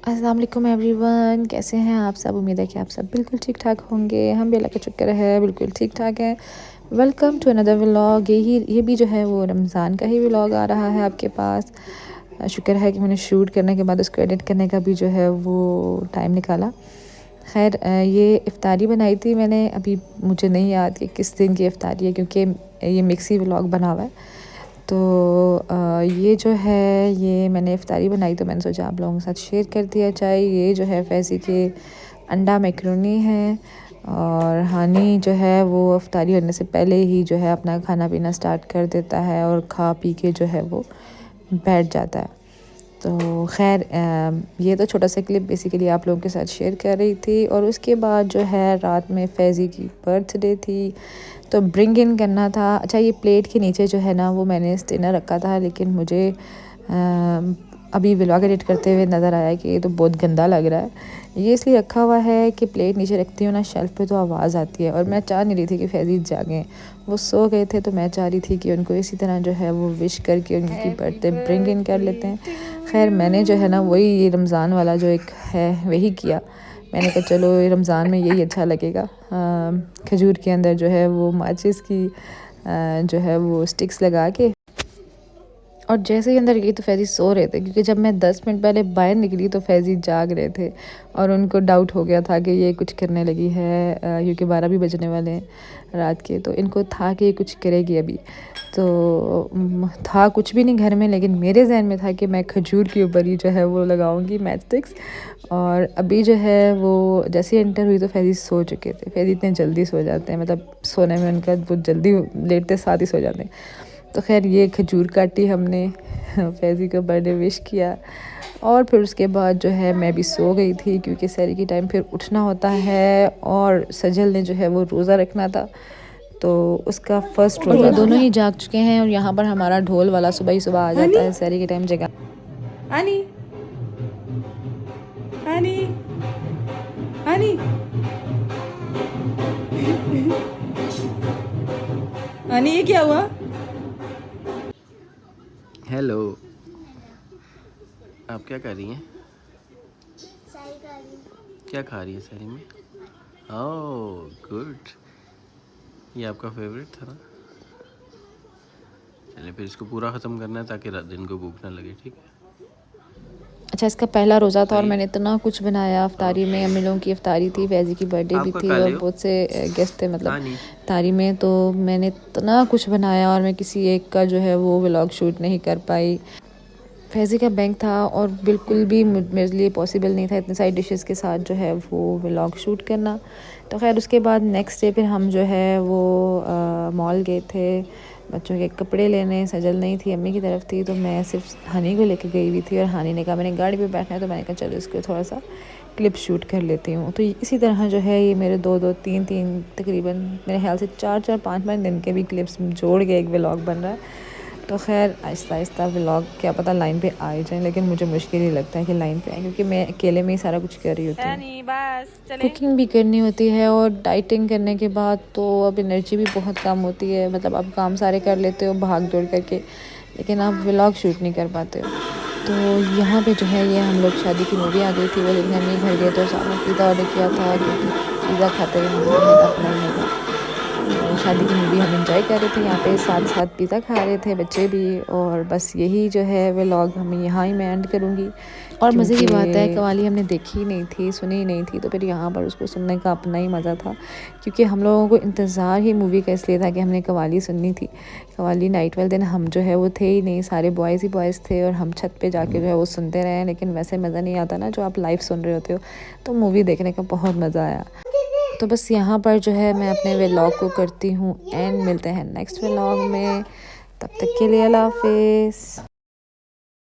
अस्सलाम वालेकुम एवरीवन, कैसे हैं आप सब। उम्मीद है कि आप सब बिल्कुल ठीक ठाक होंगे। हम भी अल्लाह का शुक्र है बिल्कुल ठीक ठाक हैं। Welcome to another vlog. ये भी जो है वो रमज़ान का ही व्लॉग आ रहा है आपके पास। शुक्र है कि मैंने शूट करने के बाद उसको एडिट करने का भी जो है वो टाइम निकाला। खैर ये इफ़्तारी बनाई थी मैंने, अभी मुझे नहीं याद कि किस दिन की इफ़्तारी है क्योंकि ये मिक्सी व्लॉग बना हुआ है। तो ये जो है ये मैंने इफ़्तारी बनाई तो मैंने सोचा आप लोगों के साथ शेयर कर दिया जाए। ये जो है फैज़ी के अंडा मैक्रोनी है और हानी जो है वो इफ़्तारी होने से पहले ही जो है अपना खाना पीना स्टार्ट कर देता है और खा पी के जो है वो बैठ जाता है। तो खैर ये तो छोटा सा क्लिप बेसिकली आप लोगों के साथ शेयर कर रही थी। और उसके बाद जो है रात में फैज़ी की बर्थडे थी तो ब्रिंग इन करना था। अच्छा, ये प्लेट के नीचे जो है ना वो मैंने स्टिनर रखा था, लेकिन मुझे अभी व्लॉग एडिट करते हुए नज़र आया कि ये तो बहुत गंदा लग रहा है। ये इसलिए रखा हुआ है कि प्लेट नीचे रखती हूँ ना शेल्फ़ पे तो आवाज़ आती है और मैं चाह नहीं रही थी कि फैज़ी जागें। वो सो गए थे तो मैं चाह रही थी कि उनको इसी तरह जो है वो विश करके उनकी बर्थडे ब्रिंग इन कर लेते हैं। खैर मैंने जो है ना वही ये रमज़ान वाला जो एक है वही किया। मैंने कहा चलो रमज़ान में यही अच्छा लगेगा। खजूर के अंदर जो है वो माचिस की जो है वो स्टिक्स लगा के, और जैसे ही अंदर गई तो फैज़ी सो रहे थे क्योंकि जब मैं 10 मिनट पहले बाहर निकली तो फैज़ी जाग रहे थे और उनको डाउट हो गया था कि ये कुछ करने लगी है क्योंकि 12 भी बजने वाले हैं रात के। तो इनको था कि ये कुछ करेगी अभी। तो था कुछ भी नहीं घर में, लेकिन मेरे जहन में था कि मैं खजूर के ऊपर ही जो है वो लगाऊंगी मैच स्टिक्स। और अभी जो है वो जैसे एंटर हुई तो फैज़ी सो चुके थे। फैज़ी इतने जल्दी सो जाते हैं, मतलब सोने में उनका वो जल्दी लेटते साथ ही सो जाते हैं। तो खैर ये खजूर काटी हमने, फैज़ी को बर्थडे विश किया और फिर उसके बाद जो है मैं भी सो गई थी क्योंकि सहरी की टाइम फिर उठना होता है और सजल ने जो है वो रोज़ा रखना था तो उसका फर्स्ट रोज़ा। दोनों ही जाग चुके हैं और यहाँ पर हमारा ढोल वाला सुबह ही सुबह आ जाता है सहरी के टाइम जगह। आनी आनी आनी आनी ये क्या हुआ? हेलो, आप क्या कर रही हैं? क्या खा रही है सहरी में? ओह गुड, ये आपका फेवरेट था ना। चलिए फिर इसको पूरा ख़त्म करना है ताकि रात दिन को भूख ना लगे, ठीक है। अच्छा, इसका पहला रोज़ा था और मैंने इतना कुछ बनाया। इफ्तारी में अम्मी लोगों की इफ्तारी थी, फैज़ी की बर्थडे भी थी और बहुत से गेस्ट थे मतलब इफ्तारी में। तो मैंने इतना कुछ बनाया और मैं किसी एक का जो है वो व्लॉग शूट नहीं कर पाई। फैज़ी का बैंक था और बिल्कुल भी मेरे लिए पॉसिबल नहीं था इतने सारी डिशेस के साथ जो है वो व्लॉग शूट करना। तो खैर उसके बाद नेक्स्ट डे फिर हम जो है वो मॉल गए थे बच्चों के कपड़े लेने। सजल नहीं थी, अम्मी की तरफ थी, तो मैं सिर्फ हानी को लेके गई हुई थी और हानी ने कहा मैंने गाड़ी पे बैठना है, तो मैंने कहा चलो इसको थोड़ा सा क्लिप शूट कर लेती हूँ। तो इसी तरह जो है ये मेरे दो तीन तकरीबन मेरे ख्याल से 4-5 दिन के भी क्लिप्स जोड़ के एक व्लॉग बन रहा है। तो खैर आहिस्ता आहिस्ता व्लॉग क्या पता लाइन पे आ ही जाए, लेकिन मुझे मुश्किल ही लगता है कि लाइन पे आए क्योंकि मैं अकेले में ही सारा कुछ कर रही होती हूँ। कुकिंग भी करनी होती है और डाइटिंग करने के बाद तो अब एनर्जी भी बहुत कम होती है। मतलब आप काम सारे कर लेते हो भाग दौड़ करके, लेकिन आप व्लॉग शूट नहीं कर पाते हो। तो यहाँ पे जो है ये हम लोग शादी की मूवी आ गई थी, वो देखने नहीं घर गए तो सामने पिज़्ज़ा ऑर्डर किया था क्योंकि पिज़्ज़ा खाते हुए हमें अपना ही नहीं था। तो शादी की मूवी हम एंजॉय कर रहे थे, यहाँ पे साथ साथ पिज़्ज़ा खा रहे थे बच्चे भी। और बस यही जो है व्लॉग हम यहाँ ही मैं एंड करूँगी। और मज़े की बात है कवाली हमने देखी ही नहीं थी, सुनी ही नहीं थी, तो फिर यहाँ पर उसको सुनने का अपना ही मज़ा था क्योंकि हम लोगों को इंतज़ार ही मूवी का इसलिए था कि हमने कवाली सुननी थी। कवाली नाइट वाले दिन हम जो है वो थे ही नहीं, सारे बॉयज़ ही बॉयज़ थे और हम छत पे जाके जो है वो सुनते रहे। लेकिन वैसे मज़ा नहीं आता ना जो आप लाइव सुन रहे होते हो। तो मूवी देखने का बहुत मज़ा आया। तो बस यहाँ पर जो है मैं अपने व्लॉग को करती हूँ एंड मिलते हैं नेक्स्ट व्लॉग में। तब तक के लिए अल्लाह हाफिज़।